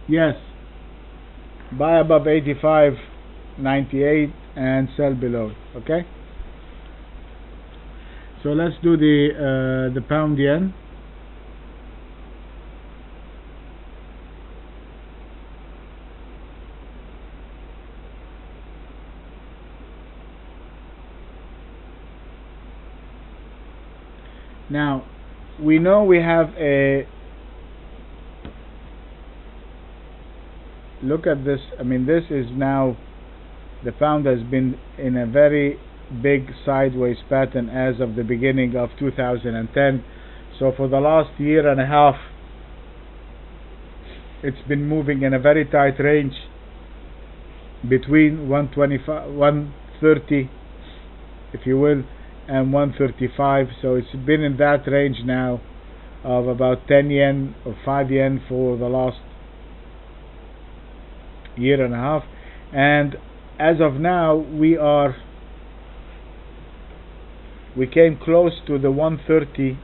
Yes, buy above 85.98 and sell below. Okay. So let's do the pound yen. Now we know we have a look at this. I mean, this is now the pound has been in a very big sideways pattern as of the beginning of 2010. So for the last year and a half, it's been moving in a very tight range between 125, 130, if you will, and 135. So it's been in that range now of about 10 yen or 5 yen for the last year and a half. And as of now, we came close to the 130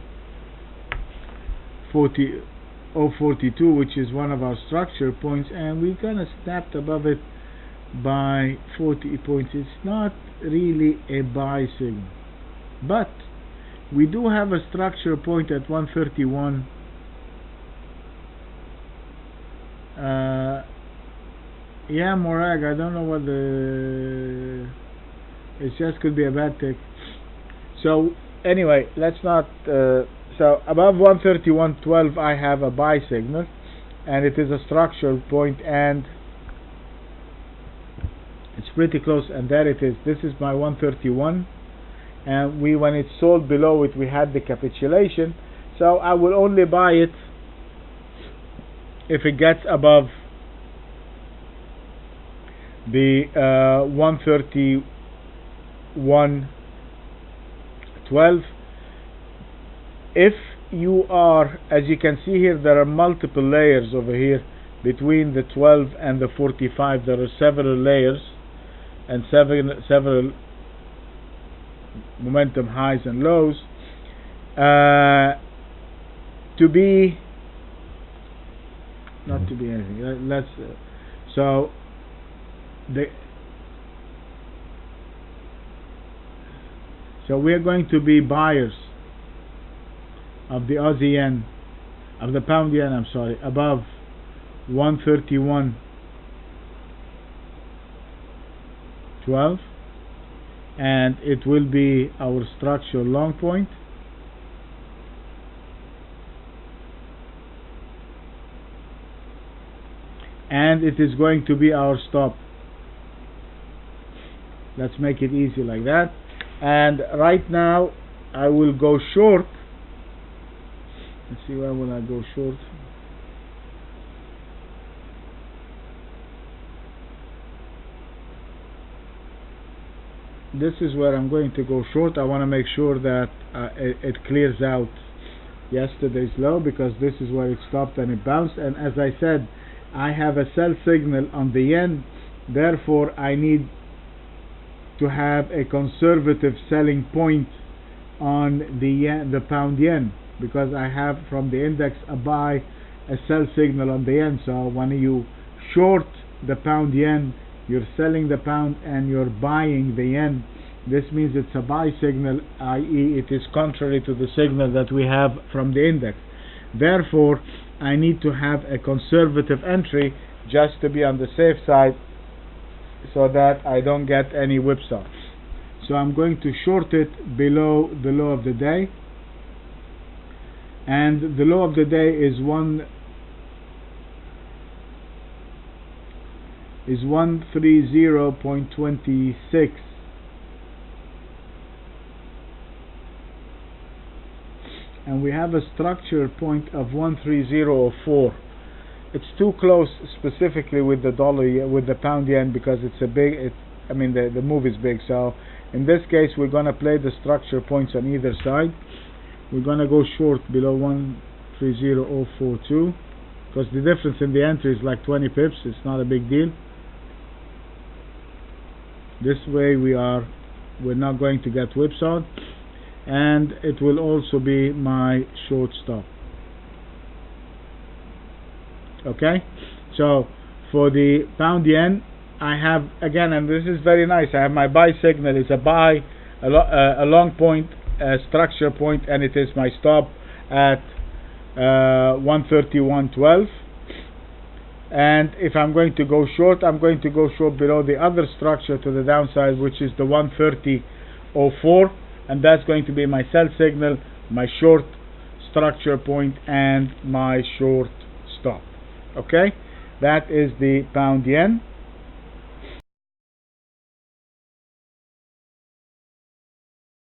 042, which is one of our structure points, and we kind of snapped above it by 40 points. It's not really a buy signal, but we do have a structure point at 131. Yeah, Morag, I don't know what it just could be a bad tick. So anyway, let's not so above 131.12 I have a buy signal, and it is a structural point, and it's pretty close, and there it is. This is my 131, and when it sold below it, we had the capitulation. So I will only buy it if it gets above the 131.12. If you are, as you can see here, there are multiple layers over here between the 12 and the 45. There are several layers and several momentum highs and lows. To be not to be anything. Let's so we are going to be buyers of the Aussie yen, of the pound yen, I'm sorry, above 131.12, and it will be our structural long point. And it is going to be our stop. Let's make it easy like that. And right now I will go short. Let's see, where will I go short? This is where I'm going to go short. I want to make sure that it clears out yesterday's low, because this is where it stopped and it bounced. And as I said, I have a sell signal on the yen, therefore I need to have a conservative selling point on the pound yen, because I have from the index a buy, a sell signal on the yen. So when you short the pound yen, you're selling the pound and you're buying the yen. This means it's a buy signal, i.e. it is contrary to the signal that we have from the index. Therefore I need to have a conservative entry just to be on the safe side, so that I don't get any whipsaw. So I'm going to short it below the low of the day, and the low of the day is 130.26, and we have a structure point of 130.04. It's too close, specifically with the dollar, with the pound yen, because it's a big. I mean, the move is big. So in this case, we're gonna play the structure points on either side. We're gonna go short below 130.042, because the difference in the entry is like 20 pips. It's not a big deal. This way we're not going to get whipsawed, and it will also be my short stop. Okay, So for the pound yen, I have again, and this is very nice, I have my buy signal is a buy, a long point, a structure point, and it is my stop at 131.12. And if I'm going to go short, I'm going to go short below the other structure to the downside, which is the 130.04, and that's going to be my sell signal, my short structure point, and my short stop. Okay, that is the pound yen.